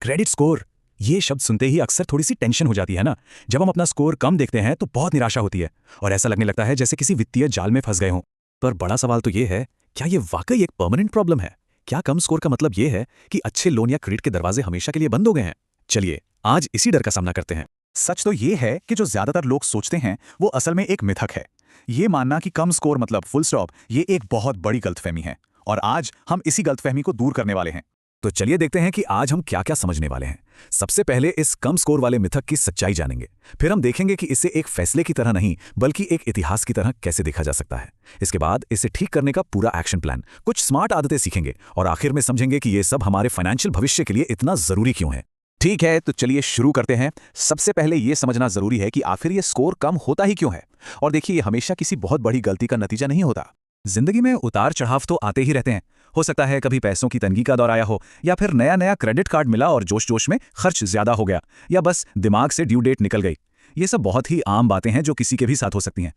Credit score, ये शब्द सुनते ही अक्सर थोड़ी सी टेंशन हो जाती है ना। जब हम अपना स्कोर कम देखते हैं तो बहुत निराशा होती है और ऐसा लगने लगता है जैसे किसी वित्तीय जाल में फंस गए हों। पर बड़ा सवाल तो ये है, क्या ये वाकई एक परमानेंट प्रॉब्लम है? क्या कम स्कोर का मतलब ये है कि अच्छे लोन या क्रेडिट के दरवाजे हमेशा के लिए बंद हो गए हैं? चलिए आज इसी डर का सामना करते हैं। सच तो ये है कि जो ज्यादातर लोग सोचते हैं वो असल में एक मिथक है। ये मानना कि कम स्कोर मतलब फुल स्टॉप, ये एक बहुत बड़ी गलतफहमी है और आज हम इसी गलतफहमी को दूर करने वाले हैं। तो चलिए देखते हैं कि आज हम क्या क्या समझने वाले हैं। सबसे पहले इस कम स्कोर वाले मिथक की सच्चाई जानेंगे। फिर हम देखेंगे कि इसे एक फैसले की तरह नहीं बल्कि एक इतिहास की तरह कैसे देखा जा सकता है। इसके बाद इसे ठीक करने का पूरा एक्शन प्लान, कुछ स्मार्ट आदतें सीखेंगे और आखिर में समझेंगे कि ये सब हमारे फाइनेंशियल भविष्य के लिए इतना जरूरी क्यों है। ठीक है, तो चलिए शुरू करते हैं। सबसे पहले ये समझना जरूरी है कि आखिर ये स्कोर कम होता ही क्यों है। और देखिए, ये हमेशा किसी बहुत बड़ी गलती का नतीजा नहीं होता। जिंदगी में उतार चढ़ाव तो आते ही रहते हैं। हो सकता है कभी पैसों की तंगी का दौर आया हो, या फिर नया नया क्रेडिट कार्ड मिला और जोश जोश में खर्च ज्यादा हो गया, या बस दिमाग से ड्यू डेट निकल गई। ये सब बहुत ही आम बातें हैं जो किसी के भी साथ हो सकती हैं।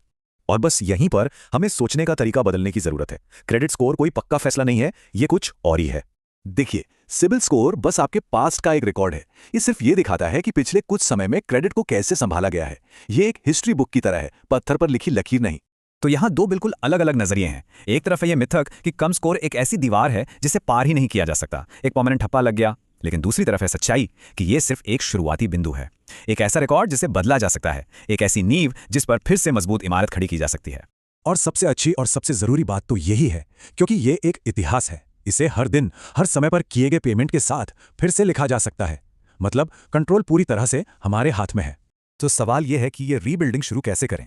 और बस यहीं पर हमें सोचने का तरीका बदलने की जरूरत है। क्रेडिट स्कोर कोई पक्का फैसला नहीं है, ये कुछ और ही है। देखिए, सिबिल स्कोर बस आपके पास्ट का एक रिकॉर्ड है। ये सिर्फ ये दिखाता है कि पिछले कुछ समय में क्रेडिट को कैसे संभाला गया है। ये एक हिस्ट्री बुक की तरह है, पत्थर पर लिखी लकीर नहीं। तो यहाँ दो बिल्कुल अलग अलग नजरिए हैं। एक तरफ है ये मिथक कि कम स्कोर एक ऐसी दीवार है जिसे पार ही नहीं किया जा सकता, एक परमानेंट ठप्पा लग गया। लेकिन दूसरी तरफ है सच्चाई कि ये सिर्फ एक शुरुआती बिंदु है, एक ऐसा रिकॉर्ड जिसे बदला जा सकता है, एक ऐसी नींव जिस पर फिर से मजबूत इमारत खड़ी की जा सकती है। और सबसे अच्छी और सबसे जरूरी बात तो यही है, क्योंकि ये एक इतिहास है। इसे हर दिन हर समय पर किए गए पेमेंट के साथ फिर से लिखा जा सकता है। मतलब कंट्रोल पूरी तरह से हमारे हाथ में है। तो सवाल यह है कि ये रीबिल्डिंग शुरू कैसे करें।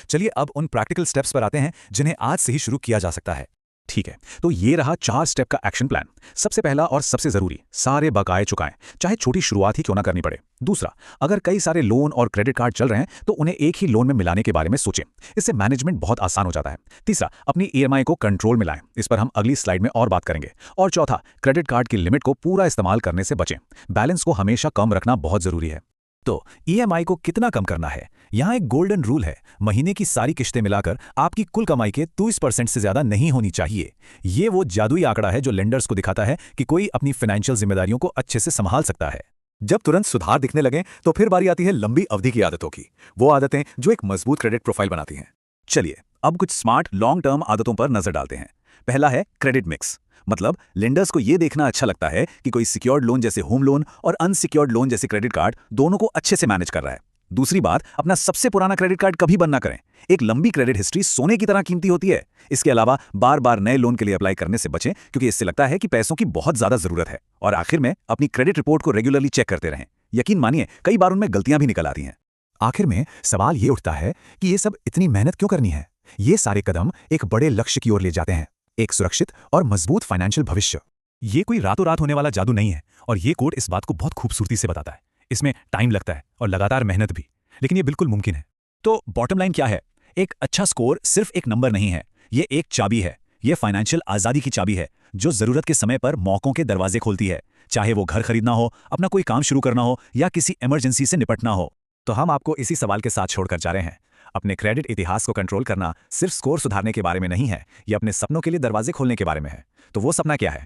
चलिए अब उन प्रैक्टिकल स्टेप्स पर आते हैं जिन्हें आज से ही शुरू किया जा सकता है। ठीक है, तो ये रहा 4 स्टेप का एक्शन प्लान। सबसे पहला और सबसे जरूरी, सारे बकाए चुकाएं, चाहे छोटी शुरुआत ही क्यों ना करनी पड़े। दूसरा, अगर कई सारे लोन और क्रेडिट कार्ड चल रहे हैं तो उन्हें एक ही लोन में मिलाने के बारे में सोचें। इससे मैनेजमेंट बहुत आसान हो जाता है। तीसरा, अपनी ईएमआई को कंट्रोल में लाएं। इस पर हम अगली स्लाइड में और बात करेंगे। और चौथा, क्रेडिट कार्ड की लिमिट को पूरा इस्तेमाल करने से बचें। बैलेंस को हमेशा कम रखना बहुत जरूरी है। तो ईएमआई को कितना कम करना है? यहाँ एक गोल्डन रूल है, महीने की सारी किश्तें मिलाकर आपकी कुल कमाई के 30% से ज्यादा नहीं होनी चाहिए। ये वो जादुई आंकड़ा है जो लेंडर्स को दिखाता है कि कोई अपनी फाइनेंशियल जिम्मेदारियों को अच्छे से संभाल सकता है। जब तुरंत सुधार दिखने लगे तो फिर बारी आती है लंबी अवधि की आदतों की, वो आदतें जो एक मजबूत क्रेडिट प्रोफाइल बनाती हैं। चलिए अब कुछ स्मार्ट लॉन्ग टर्म आदतों पर नजर डालते हैं। पहला है क्रेडिट मिक्स। मतलब लेंडर्स को यह देखना अच्छा लगता है कि कोई सिक्योर्ड लोन जैसे होम लोन और अनसिक्योर्ड लोन जैसे क्रेडिट कार्ड दोनों को अच्छे से मैनेज कर रहा है। दूसरी बात, अपना सबसे पुराना क्रेडिट कार्ड कभी बंद ना करें। एक लंबी क्रेडिट हिस्ट्री सोने की तरह कीमती होती है। इसके अलावा बार बार नए लोन के लिए अप्लाई करने से बचें, क्योंकि इससे लगता है कि पैसों की बहुत ज्यादा जरूरत है। और आखिर में अपनी क्रेडिट रिपोर्ट को रेगुलरली चेक करते रहें। यकीन मानिए, कई बार उनमें गलतियां भी निकल आती हैं। आखिर में सवाल ये उठता है कि ये सब इतनी मेहनत क्यों करनी है? ये सारे कदम एक बड़े लक्ष्य की ओर ले जाते हैं, एक सुरक्षित और मजबूत फाइनेंशियल भविष्य। ये कोई रातों रात होने वाला जादू नहीं है, और ये कोड इस बात को बहुत खूबसूरती से बताता है। इसमें टाइम लगता है और लगातार मेहनत भी, लेकिन ये बिल्कुल मुमकिन है। तो बॉटम लाइन क्या है? एक अच्छा स्कोर सिर्फ एक नंबर नहीं है, ये एक चाबी है। ये फाइनेंशियल आजादी की चाबी है जो जरूरत के समय पर मौकों के दरवाजे खोलती है। चाहे वो घर खरीदना हो, अपना कोई काम शुरू करना हो, या किसी इमरजेंसी से निपटना हो। तो हम आपको इसी सवाल के साथ छोड़कर जा रहे हैं। अपने क्रेडिट इतिहास को कंट्रोल करना सिर्फ स्कोर सुधारने के बारे में नहीं है, ये अपने सपनों के लिए दरवाजे खोलने के बारे में है। तो वो सपना क्या है?